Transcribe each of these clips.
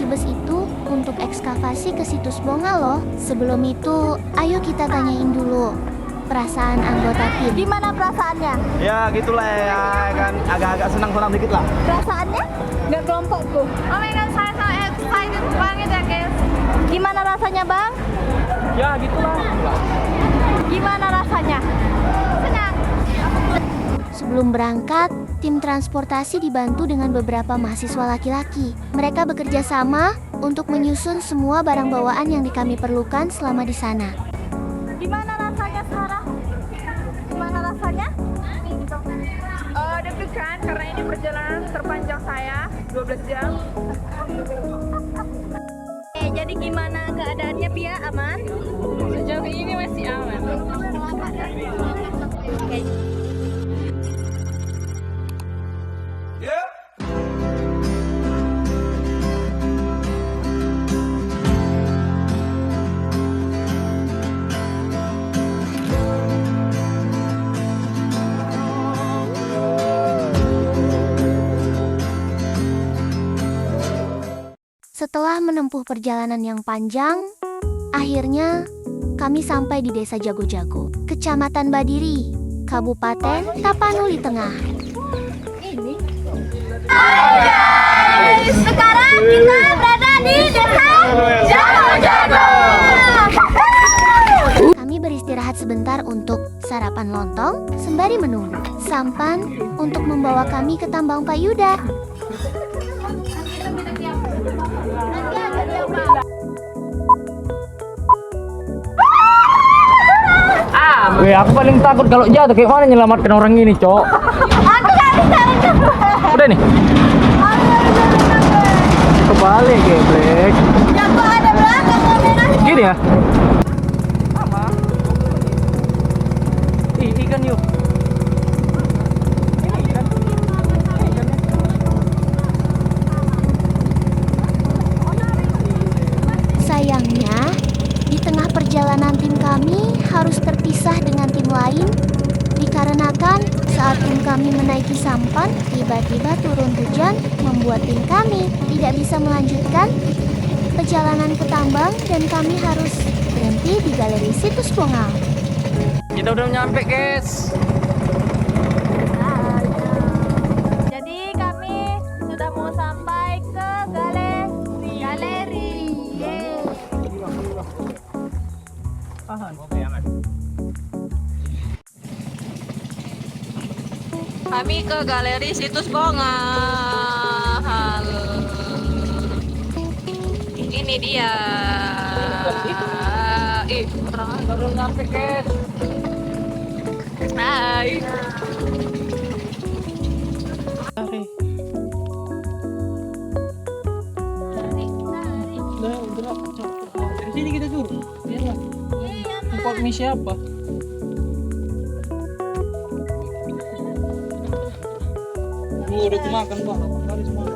bus itu untuk ekskavasi ke situs Bonga loh. Sebelum itu, ayo kita tanyain dulu perasaan anggota tim. Gimana perasaannya? Ya gitulah ya kan, agak-agak senang-senang dikit lah. Perasaannya? Nggak kelompokku. Oh my god, saya sangat excited banget ya guys. Gimana rasanya bang? Ya gitulah. Gimana rasanya? Senang. Sebelum berangkat, tim transportasi dibantu dengan beberapa mahasiswa laki-laki. Mereka bekerja sama untuk menyusun semua barang bawaan yang kami perlukan selama di sana. Gimana rasanya Sarah? Gimana rasanya? Deg-degan karena ini perjalanan terpanjang saya 12 jam. Jadi gimana keadaannya Pia? Aman? Sejauh ini masih aman. Oke. Setelah menempuh perjalanan yang panjang, akhirnya kami sampai di Desa Jago-Jago, Kecamatan Badiri, Kabupaten Tapanuli Tengah. Hai guys, sekarang kita berada di Desa Jago-Jago. Kami beristirahat sebentar untuk sarapan lontong sembari menunggu sampan untuk membawa kami ke Tambang Pak Yuda. Weh, aku paling takut kalau jatuh. Kayak mana nyelamatkan orang ini, Cok? Aku gak bisa renang. Udah nih. Kebalik, geblek. Jatuh ada belakang kameranya. Gini ya? Sama. Ikan yuk. Ini ikan. Sayangnya, di tengah perjalanan tim kami harus terpisah dengan tim lain dikarenakan saat tim kami menaiki sampan, tiba-tiba turun hujan membuat tim kami tidak bisa melanjutkan perjalanan ke tambang dan kami harus berhenti di galeri situs Bongal. Kita udah nyampe, guys. Jadi kami sudah mau sampai ke galeri. Yeay. Oke, aman. Kami ke galeri situs Bongal. Ini dia. Baru nyampe, guys. Hai. Dari sini kita turun. Biarlah. Tempat ini siapa? Udah makan, Bang. Kali semua.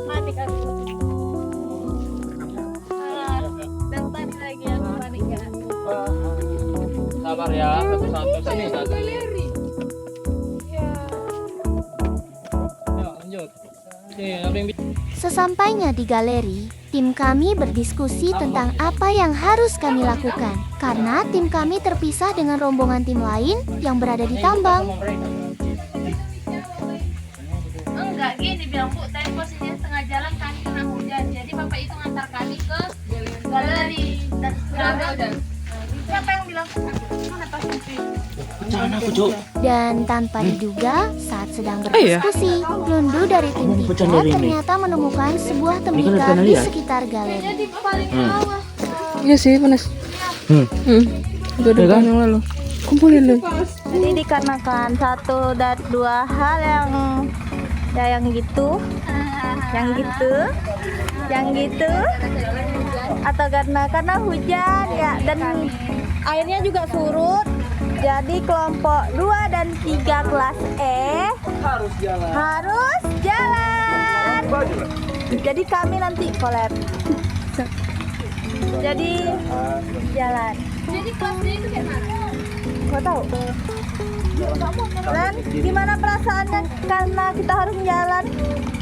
Panik aku. Dan panik lagi aku panik ya. Sabar ya, satu-satu sini satu. Ya, lanjut. Ada yang Sesampainya di galeri, tim kami berdiskusi tentang apa yang harus kami lakukan karena tim kami terpisah dengan rombongan tim lain yang berada di tambang. Enggak gini bilang Bu, tadi posisinya setengah jalan kami kena hujan. Jadi Bapak itu ngantar kami ke galeri. Dan udah. Siapa yang bilang? Mana pas itu? Dan tanpa diduga, saat sedang berdiskusi, Lundu dari tim tiga ternyata menemukan sebuah tembikar di sekitar galeri. Jadi paling bawah. Iya sih panas. Udah depan yang lalu. Kumpulin dulu. Jadi dikarenakan satu dan dua hal yang ya yang gitu atau karena hujan ya dan airnya juga surut. Jadi kelompok 2 dan 3 kelas E harus jalan. Jadi kami nanti collab. Jadi jalan. Jadi kelas D itu kayak mana? Nggak tahu. Dan gimana perasaannya karena kita harus jalan?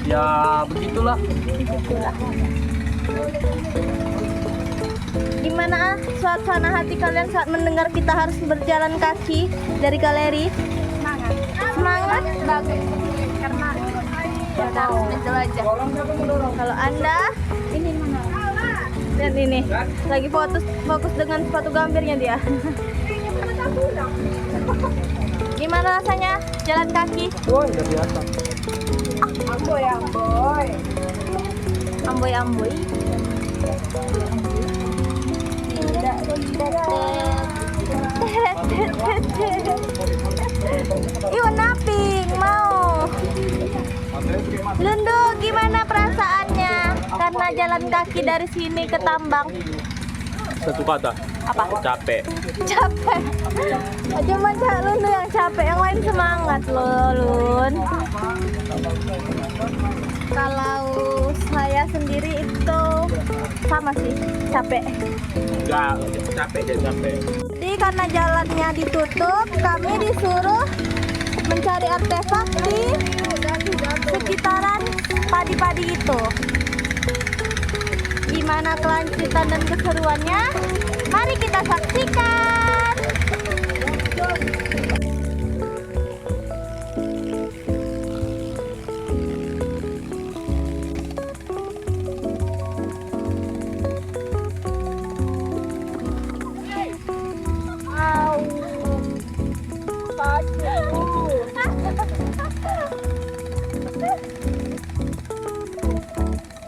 Ya begitulah. Gimana suasana hati kalian saat mendengar kita harus berjalan kaki dari galeri? Semangat? Bagus. Karena kita harus menjelajah. Kalau Anda lihat ini lagi fokus dengan sepatu gambirnya dia. Gimana rasanya jalan kaki? Woi, udah biasa. Amboy. Iwan Naping mau. Lundu, gimana perasaannya karena jalan kaki dari sini ke tambang? Satu kata. Apa? Capek. Capek. Cuma Lundu yang capek, yang lain semangat loh, Lun. Kalau saya sendiri itu sama sih, capek. Enggak, capek dan capek. Jadi karena jalannya ditutup, kami disuruh mencari artefak di sekitaran padi-padi itu. Gimana kelanjutan dan keseruannya? Mari kita saksikan.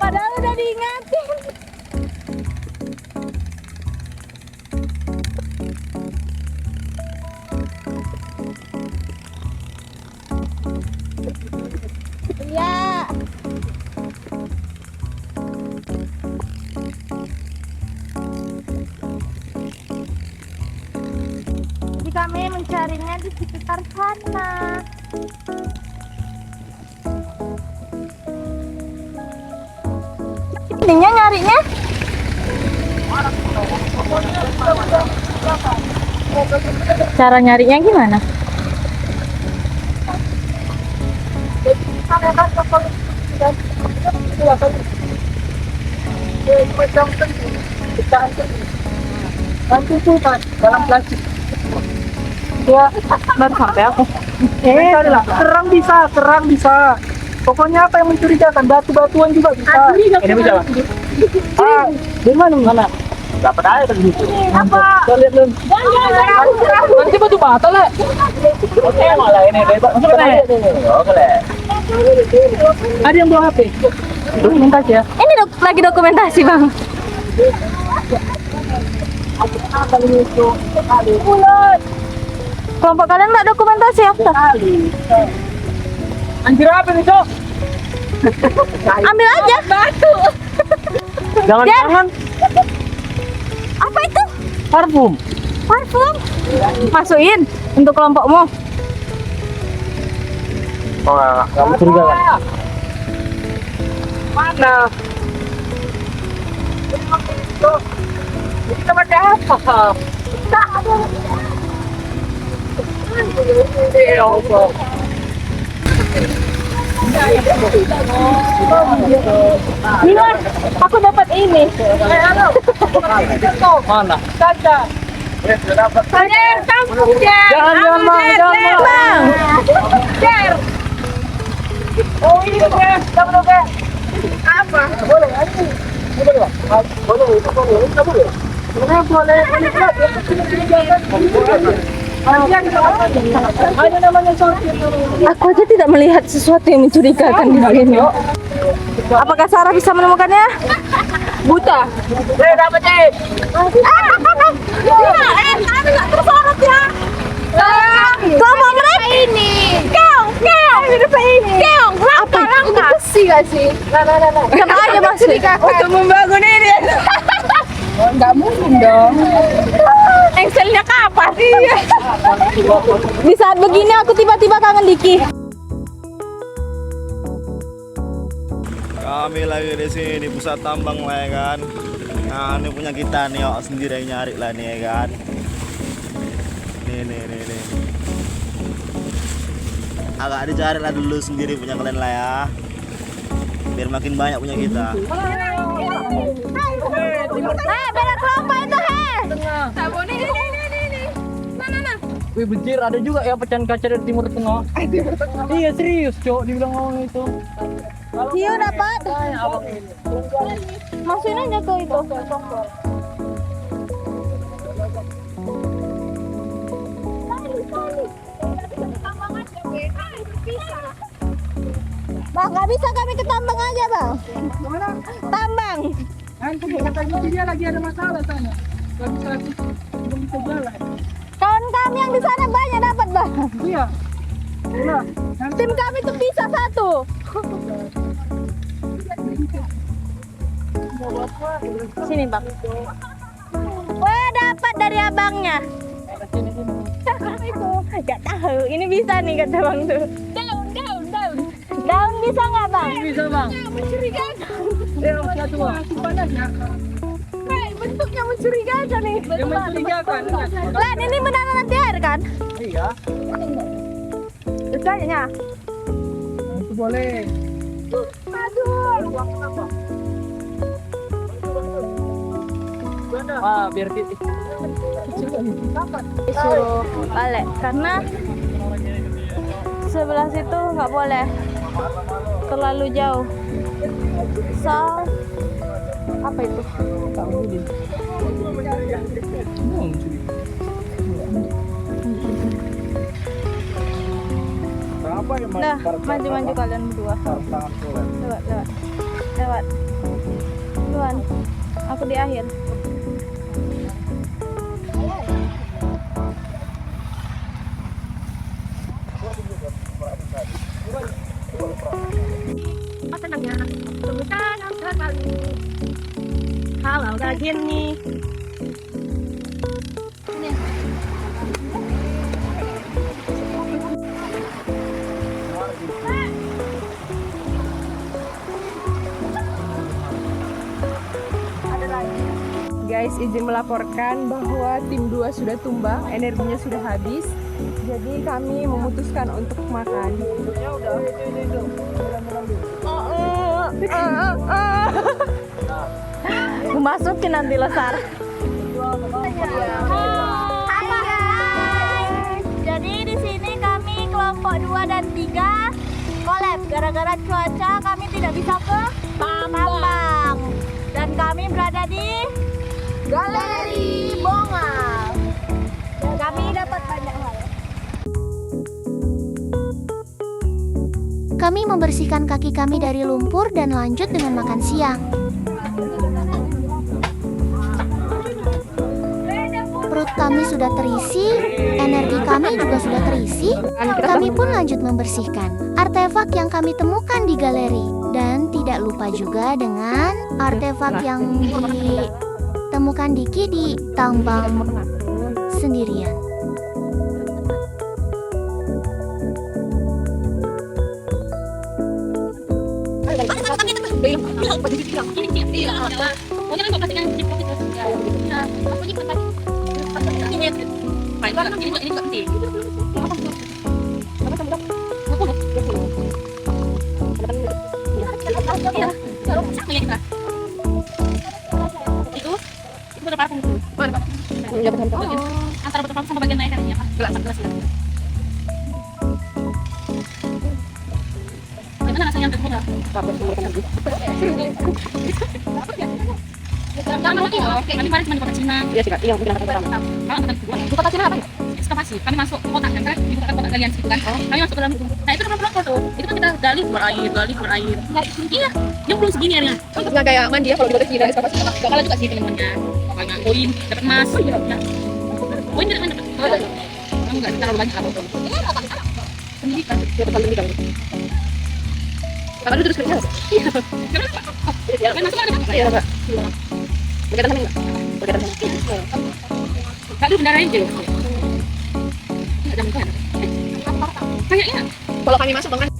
Padahal udah diingatin. Iya. Jadi kami mencarinya di sekitar sana. Ininya nyarinya? Cara nyarinya gimana? Nanti tuh dalam plastik. Ya, baru sampai aku. Kerang bisa. Pokoknya apa yang mencurigakan, batu-batuan juga bisa. Ini bisa. Di mana? Dapat air tadi gitu. Apa? Kita lihat dulu. Nanti batu bata lah. Oke, malah ini bebas. Oke. Ada yang bawa HP? Dokumentasi ya? Ini lagi dokumentasi, Bang. Kelompok kalian nggak dokumentasi apa? Anjir apa nih, Cok? Ambil aja. Batu. Jangan. Apa itu? Parfum. Parfum. Masukin untuk kelompokmu. Oh, kamu curiga kan? Mana? Kita pakai apa? Milan, aku dapat ini. Mana? Kaca. Jangan, Bang. Oh, ini kan. Apa? Boleh. Boleh. Ada namanya sortir. Aku aja tidak melihat sesuatu yang mencurigakan di sini. Apakah Sarah bisa menemukannya? Buta. Dapat Tersorot ya. Kelompok mereka ini. Keong. Langka. Besi gak sih? Coba aja masuk. Untuk membangun ini. Nggak mungkin dong. Engselnya kapan? Di saat begini aku tiba-tiba kangen Diki. Kami lagi di sini di pusat tambang lah ya kan. Nah ini punya kita nih, sendiri yang nyari lah nih ya kan. Nih. agak dicari lah dulu sendiri punya kalian lah ya, biar makin banyak punya kita. Beda kelompok itu, Wih bejir, ada juga ya pecahan kaca dari timur tengah. Iya serius cok, dibilang orang itu. Hiu dapat. Masukin aja ke itu. Bang, nggak bisa kami ke tambang aja, Bang. Mana? Tambang. Nanti katanya dia lagi ada masalah sana. Gak bisa jalan. Kawan kami yang di sana banyak dapat, Bang. Iya. Iya. Tim kami tuh bisa 1. Sini, Bang. Wah, dapat dari abangnya. Itu nggak tahu. Ini bisa nih kata Bang tuh. Daun. Daun bisa nggak, Bang? Bisa bang. Mencurigakan. Satu bang. Panasnya. Bentuknya mencurigakan nih. Yang mencurigakan. Lan, ini beneran nanti air kan? Iya. Kayaknya. Itu boleh. Ah, biar titik. Disuruh balik karena sebelah situ nggak boleh terlalu jauh. So, apa itu? Nah, maju kalian berdua. Lewat. Duluan. Aku di akhir. Halo, kajian nih. Guys, izin melaporkan bahwa tim 2 sudah tumbang, energinya sudah habis. Jadi kami memutuskan untuk makan. Masukin nanti lesar. Jadi di sini kami kelompok 2 dan 3 collab gara-gara cuaca kami tidak bisa ke tambang. Dan kami berada di Galeri Bongal. Dan kami dapat banyak hal. Kami membersihkan kaki kami dari lumpur dan lanjut dengan makan siang. Perut kami sudah terisi, energi kami juga sudah terisi. Kami pun lanjut membersihkan artefak yang kami temukan di galeri. Dan tidak lupa juga dengan artefak yang ditemukan Diki di tambang sendirian. Antara betul sama bagian naik ya, gelas. Gimana rasanya untuk muda? Kami kemarin cuma di kota Cina. Iya sih kak, iya mungkin di kota Cina apa? Ekskavasi. Kami masuk ke kota kan, dibukakan kota galian situ kan. Kami masuk ke dalam itu. Nah itu kan pelopor tuh. Itu kan kita gali berair. Iya, yang belum segini airnya. Nggak kayak mandi ya kalau di kota Cina ekskavasi. Gak kalah juga sih teman-temannya. Pokoknya koin, dapat emas. Koin dapat kamu nggak terlalu banyak apa? Pendidikan. Kakak dulu terus kerja. Iya. Kenapa? Kan masuk ada apa? Iya kak. Berkaitan sama enggak? Berkaitan sama. Kak dulu bendara aja loh. Nggak jam kan? Kayaknya. Kalau kami masuk bang kan.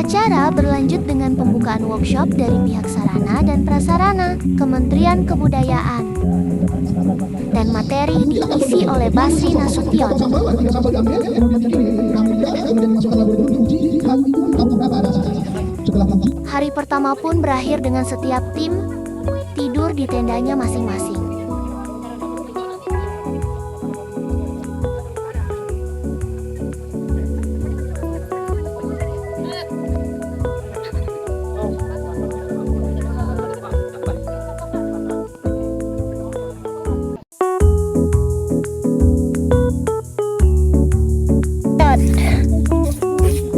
Acara pembukaan workshop dari pihak Sarana dan Prasarana Kementerian Kebudayaan. Dan materi diisi oleh Basri Nasution. Hari pertama pun berakhir dengan setiap tim tidur di tendanya masing-masing.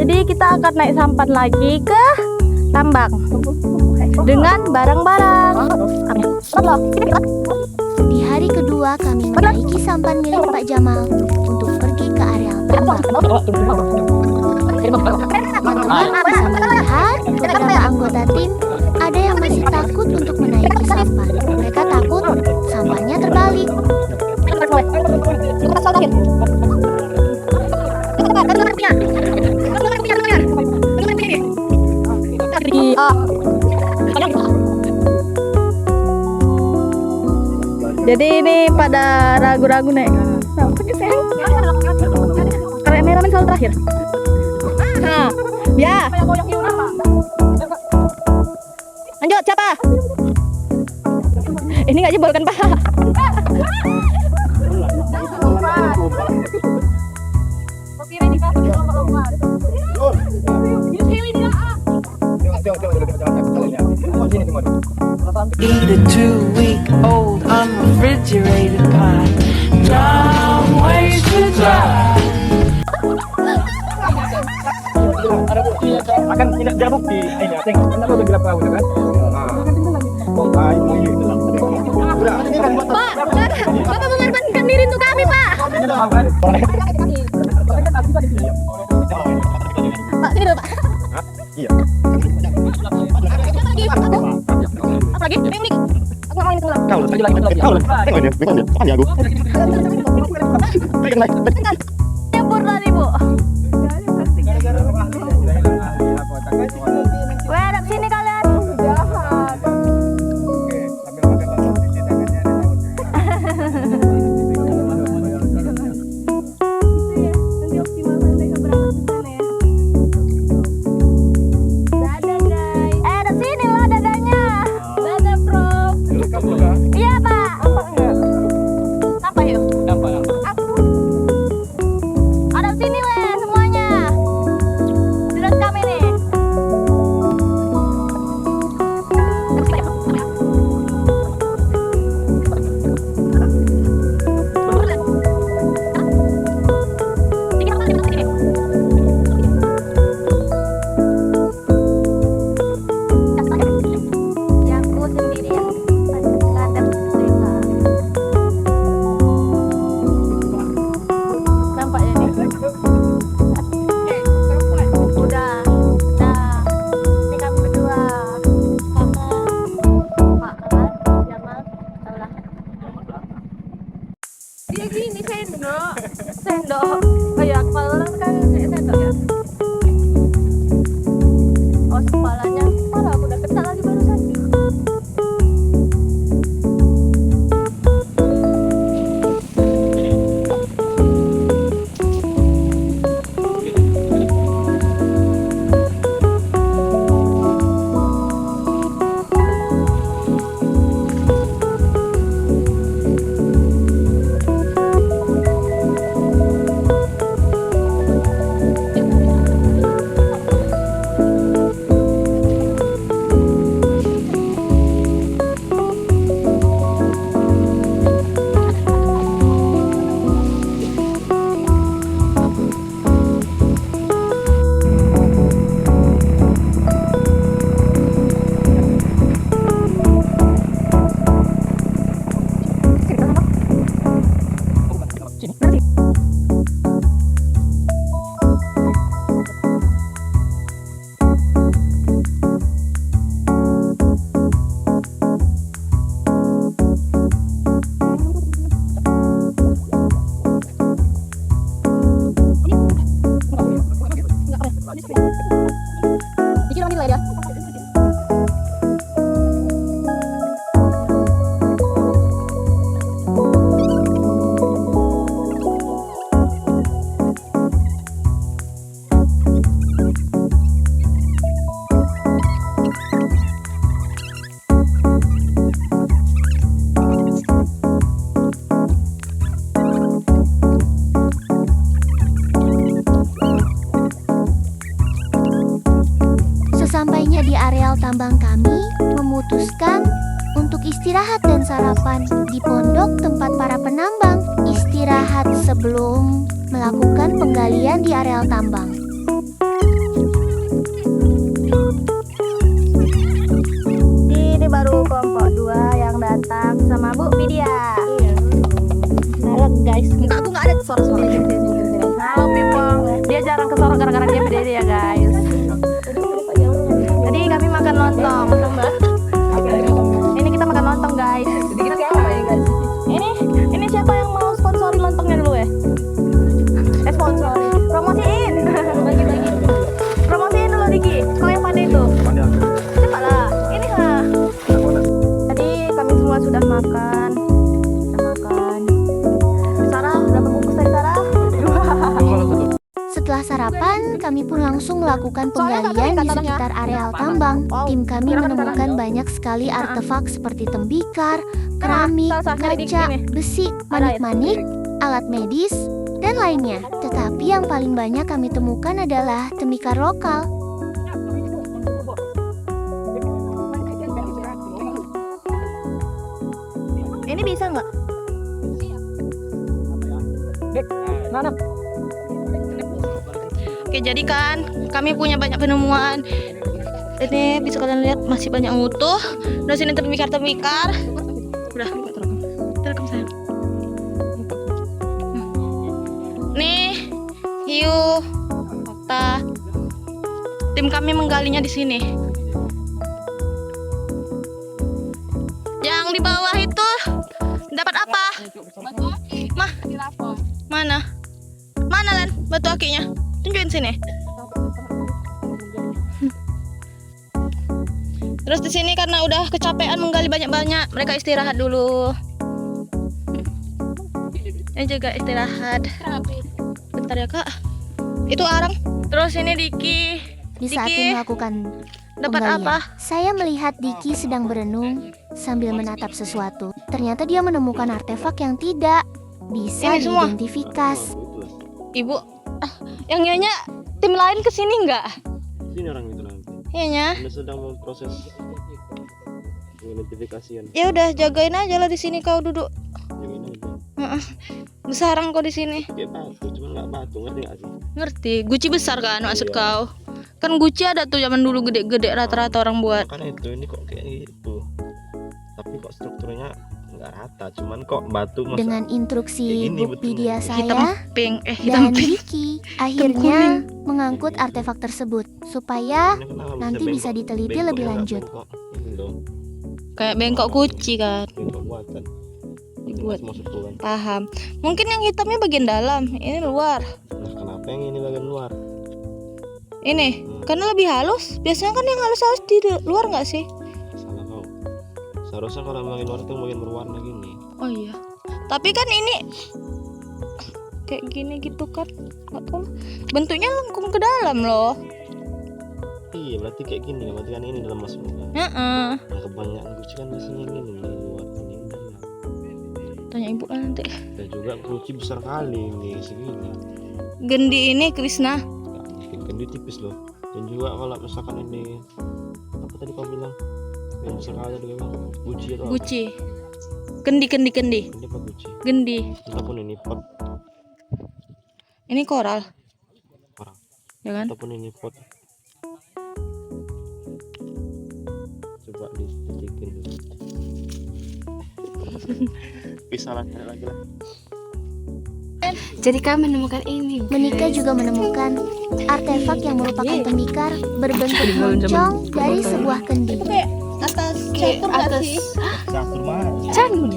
Jadi kita akan naik sampan lagi ke tambang dengan barang-barang. Di hari kedua kami menaiki sampan milik Pak Jamal untuk pergi ke areal tambang. Kami bisa melihat beberapa anggota tim ada yang masih takut untuk menaiki sampan. Mereka takut sampannya terbalik. Jadi ini pada ragu-ragu nih. Kameramen selalu terakhir. Nah, ya. Lanjut siapa? Ini nggak jebol kan Pak? Eat a 2-week-old unrefrigerated pie. Long ways to drive. Akan tidak ada bukti. Ini tengok kenapa bergerak perahu kan? Bapak mengorbankan diri untuk kami Pak. Pak, sini dulu Pak. Iya. Apa lagi? Ini. Aku nggak mau ini tenggelam. Kau lagi. Tengok ini, bukan dia aku. Nyebur tadi Bu. Weh, hadap sini kalian. Hadap sini loh dadanya. Dadah, Prof. Iya, Pak. Apa yuk? Hadap sini weh semuanya. Direkam ini. Aku sendirian. Ngadep desa. Nampaknya nih. Udah. Ini kami berdua sama Pak Jamal, Saulah. Dia gini sendok. Sendok. Oh ya, kepala orang kan kayak sendok ya. Oh, kepalanya. Kepala aku udah kecil lagi barusan. memutuskan untuk istirahat dan sarapan di pondok tempat para penambang istirahat sebelum melakukan penggalian di areal tambang. Ini baru kelompok 2 yang datang sama Bu Widya. Halo guys, enggak, aku nggak ada suara-suara. Halo people, dia jarang kesorot gara-gara dia berdiri ya guys. Jadi kami makan lontong. Ini kita makan lontong guys. Ini siapa yang mau sponsorin lontongnya dulu ya? Sponsorin, promosiin. Bagi-bagi. Promosiin dulu Diki. Kau yang pandai itu. Cepatlah. Ini lah. Tadi kami semua sudah makan. Sarah, berapa bungkus tadi Sarah? 2. Setelah sarapan, kami pun langsung melakukan penggalian di sekitar areal tambang. Tim kami menemukan banyak sekali artefak seperti tembikar, keramik, kaca, besi, manik-manik, alat medis, dan lainnya. Tetapi yang paling banyak kami temukan adalah tembikar lokal. Ini bisa nggak? Oke, jadi kan kami punya banyak penemuan. Ini bisa kalian lihat masih banyak yang utuh. Udah sini tembikar-tembikar. Udah, terekam saya. Nih, hiu, fakta. Tim kami menggalinya di sini. Yang di bawah itu dapat apa? Mana? Mana Len? Batu akinya? Tunjukin sini. Terus di sini karena udah kecapean menggali banyak-banyak, mereka istirahat dulu. Ini juga istirahat. Bentar ya Kak. Itu arang. Terus ini Diki. Di saat tim melakukan Dapat penggalian, apa? saya melihat Diki sedang berenung sambil menatap sesuatu. Ternyata dia menemukan artefak yang tidak bisa Ini semua? diidentifikasi. Ibu, yang nyonya tim lain kesini nggak? Ini orang itu nanti. Iyanya. Anda sedang memproses identifikasian. Ya udah jagain aja lah di sini kau duduk. Yang ini Besarang kau di sini. kayak batu, cuman nggak batu, ngerti nggak sih? Ngerti? Guci besar kan maksud Iya. kau? Kan Guci ada tuh zaman dulu gede-gede rata-rata orang buat. Makanya itu ini kok kayak gitu. Tapi kok strukturnya nggak rata, cuman kok batu masa Dengan kayak instruksi gini Bukpedia Hitam saya pink, hitam dan pink. Diki akhirnya mengangkut artefak tersebut supaya ini kenapa nanti bisa bengkok? diteliti Bengkoknya lebih nggak lanjut. bengkok. Ini loh, Kayak bengkok Guci kan. bengkok buatan. Dibuat. Semua kan. Paham. Mungkin yang hitamnya bagian dalam, ini luar. Nah, kenapa yang ini bagian luar? Ini karena lebih halus. Biasanya kan yang halus-halus di luar nggak sih? Salah kau. Seharusnya kalau bagian luar itu bagian berwarna gini. Oh iya. Tapi kan ini kayak gini gitu kan. Nggak tahu. Bentuknya lengkung ke dalam loh. Iya, berarti kayak gini, berarti kan ini dalam masuknya. Heeh. Nah, kebanyakan Guci kan biasanya gini di luar ini dalam. Tanya ibu lah nanti. Dan juga Guci besar kali ini segini. Gendi ini Krisna. Nggak mungkin kan dia tipis loh. Dan juga kalau misalkan ini apa tadi kau bilang yang besar kali tadi kau bilang Guci atau apa? Guci. Kendi. Ini apa Guci? Gendi. Ataupun ini pot Ini koral, orang. ya kan? Ataupun ini pot. Coba dicecekin dulu. Bisa lah, cari lagi lah. Jadi kami menemukan ini. Menika juga menemukan artefak yang merupakan tembikar berbentuk moncong dari sebuah kendi. Atas catur nggak sih? Catur mana? Candi.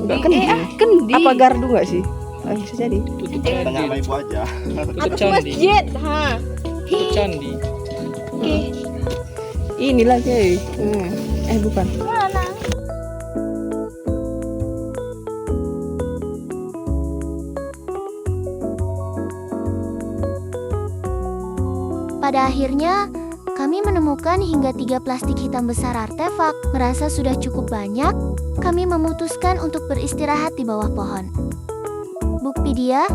Kendi. Apa gardu nggak sih? Bisa jadi. Tanya sama ibu aja. Atas masjid, ha? Candi. Inilah cuy. Bukan. Mana? Pada akhirnya, kami menemukan hingga 3 plastik hitam besar artefak. Merasa sudah cukup banyak, kami memutuskan untuk beristirahat di bawah pohon. Bukpedia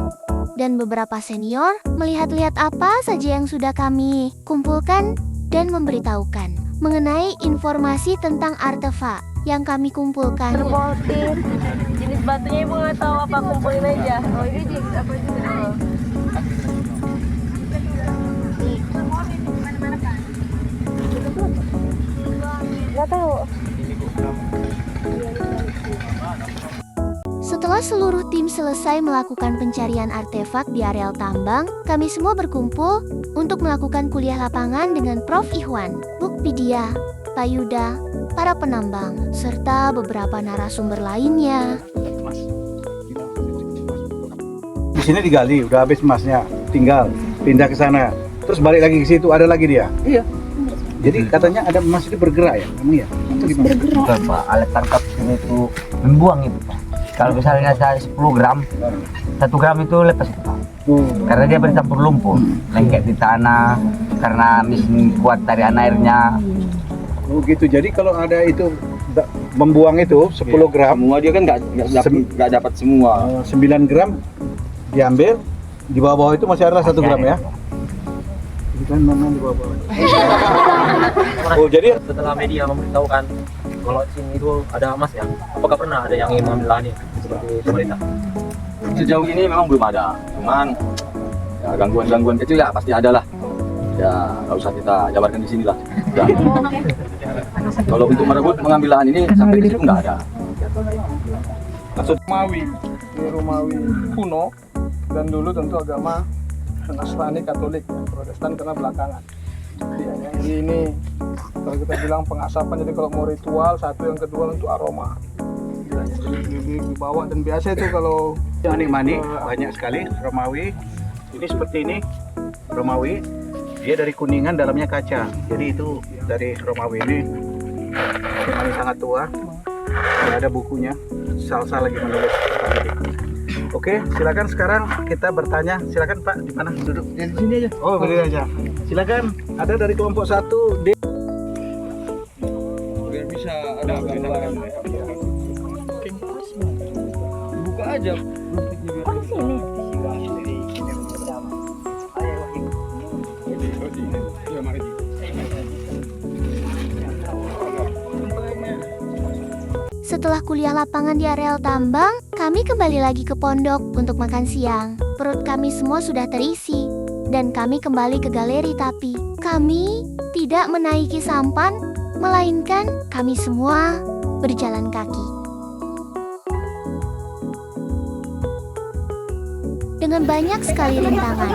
dan beberapa senior melihat-lihat apa saja yang sudah kami kumpulkan dan memberitahukan. mengenai informasi tentang artefak yang kami kumpulkan. Termotif. Jenis batunya ibu nggak tahu apa, kumpulin aja. Oh ini jenis apa juga? Nggak tahu. Setelah seluruh tim selesai melakukan pencarian artefak di areal tambang, kami semua berkumpul untuk melakukan kuliah lapangan dengan Prof. Ikhwan, Buk Pidia, Pak Yuda, para penambang, serta beberapa narasumber lainnya. Di sini digali, udah habis emasnya, tinggal pindah ke sana. Terus balik lagi ke situ, ada lagi dia. Iya. Jadi katanya ada emas itu bergerak ya, emang ya? Atau gimana? Bukan Pak, alat tangkap ini itu membuang itu Pak. Kalau misalnya saya 10 gram, 1 gram itu lepas itu Pak. Karena dia bercampur lumpur, lengket di tanah, karena mesin kuat tarian airnya. Oh gitu, jadi kalau ada itu membuang itu 10 gram, Semua dia kan nggak dapat semua. 9 gram diambil, di bawah-bawah itu masih ada 1 gram ya? Ini kan mana di bawah-bawah? Oh jadi Setelah media memberitahukan kalau di sini itu ada emas ya, apakah pernah ada yang ingin mengambil lahannya seperti pemerintah? Sejauh ini memang belum ada, cuman ya, gangguan-gangguan kecil ya pasti ada lah. Ya nggak usah kita jabarkan di sini lah. Ya. Kalau untuk merebut mengambil lahan ini sampai di situ nggak ada. Romawi, ini Romawi kuno, dan dulu tentu agama Nasrani Katolik, ya. Protestan karena belakangan. Jadi yang ini kalau kita bilang pengasapan, jadi kalau mau ritual satu, yang kedua untuk aroma. Ya, jadi dibawa, dan biasa itu kalau mani banyak sekali Romawi. Ini seperti ini Romawi. Dia dari kuningan, dalamnya kaca. Jadi itu dari Romawi ini. Mani sangat tua. Tidak ada bukunya. Salsa lagi menulis. Oke, silakan sekarang kita bertanya. Silakan Pak, di mana duduk? Di sini aja. Oh, berdiri aja. Silakan. Ada dari kelompok 1 D. Biar bisa ada gambaran. Buka aja. Oh sini. Setelah kuliah lapangan di areal tambang, kami kembali lagi ke pondok untuk makan siang. Perut kami semua sudah terisi, dan kami kembali ke galeri, tapi kami tidak menaiki sampan, melainkan kami semua berjalan kaki. Dengan banyak sekali rintangan.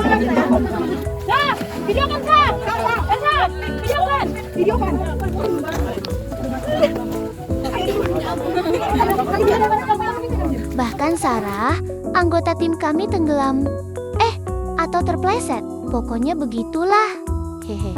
Bahkan Sarah, anggota tim kami tenggelam. Atau terpleset. Pokoknya begitulah. Hehe.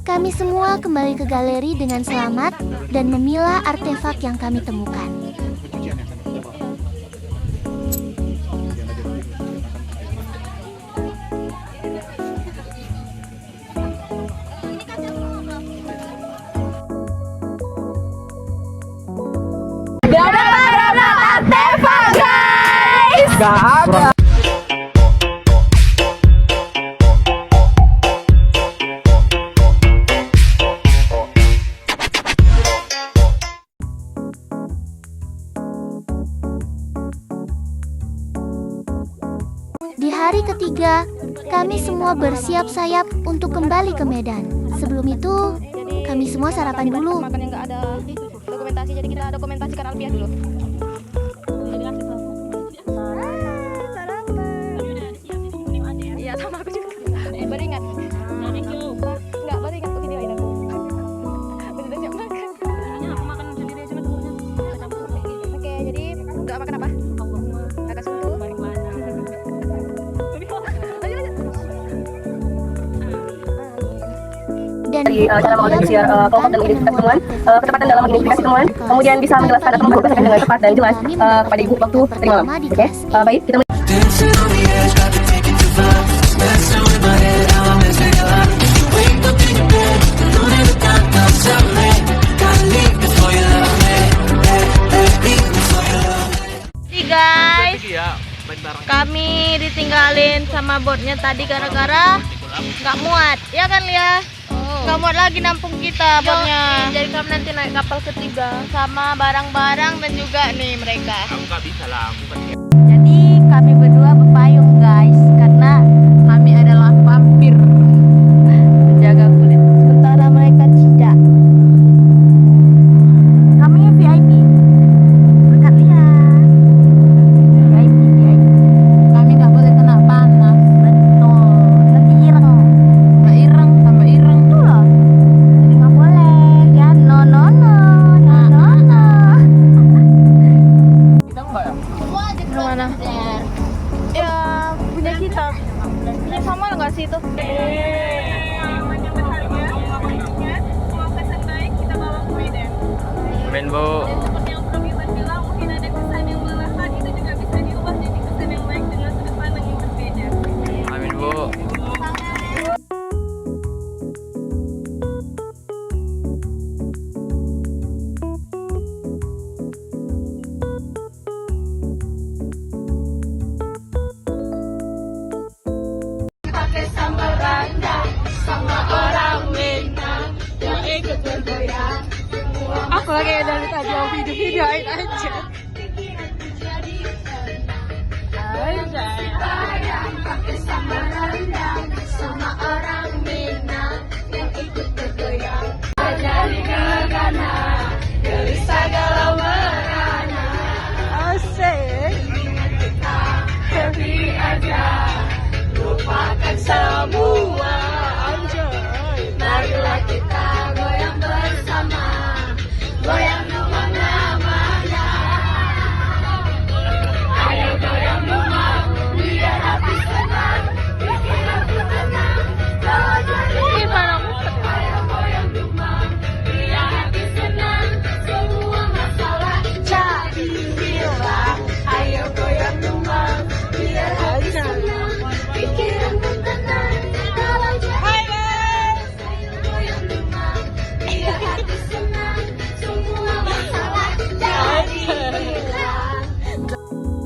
Kami semua kembali ke galeri dengan selamat dan memilah artefak yang kami temukan. Dapat artefak guys. Gak ada. Di hari ketiga, kami semua bersiap sayap untuk kembali ke Medan. Sebelum itu, kami semua sarapan dulu. Makan yang nggak ada dokumentasi, jadi kita dokumentasikan alfiah dulu. Iya, sama aku juga. Baru ingat. Enggak, baru ingat aku videoin aku. Udah siap makan. Aku makan sendiri aja telurnya. Oke, jadi doa makan apa? Kakak sentuh. Dan cara mengorganisir kelompok dan mengidentifikasi temuan, kecepatan dalam mengidentifikasi temuan, kemudian bisa menjelaskan atau membahasakan dengan cepat dan jelas kepada ibu waktu tadi malam. Oke, baik, kita mulai. mabotnya tadi gara-gara nggak muat, ya kan Lia? Nggak muat lagi nampung kita botnya. Jadi kami nanti naik kapal ketiga sama barang-barang dan juga nih mereka. Aku nggak bisa lah, aku kan. Jadi kami berdua berpayung guys, karena kami adalah vampir menjaga kulit. Sementara mereka tidak. Kami VIP. Berkat Lia. VIP. Kami nggak boleh kena panas. Betul. Nanti ireng. Tambah ireng tuh loh. Jadi nggak boleh ya. No. Kita enggak ya? Mana? Ya punya kita. Punya Samuel nggak sih itu? Amin Bu. Amin Bu. Aku lagi dari tadi mau video-videoin aja.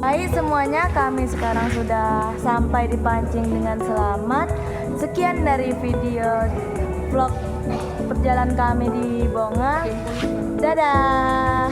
Baik semuanya, kami sekarang sudah sampai di Pancing dengan selamat. Sekian dari video vlog perjalanan kami di Bonga. Dadah.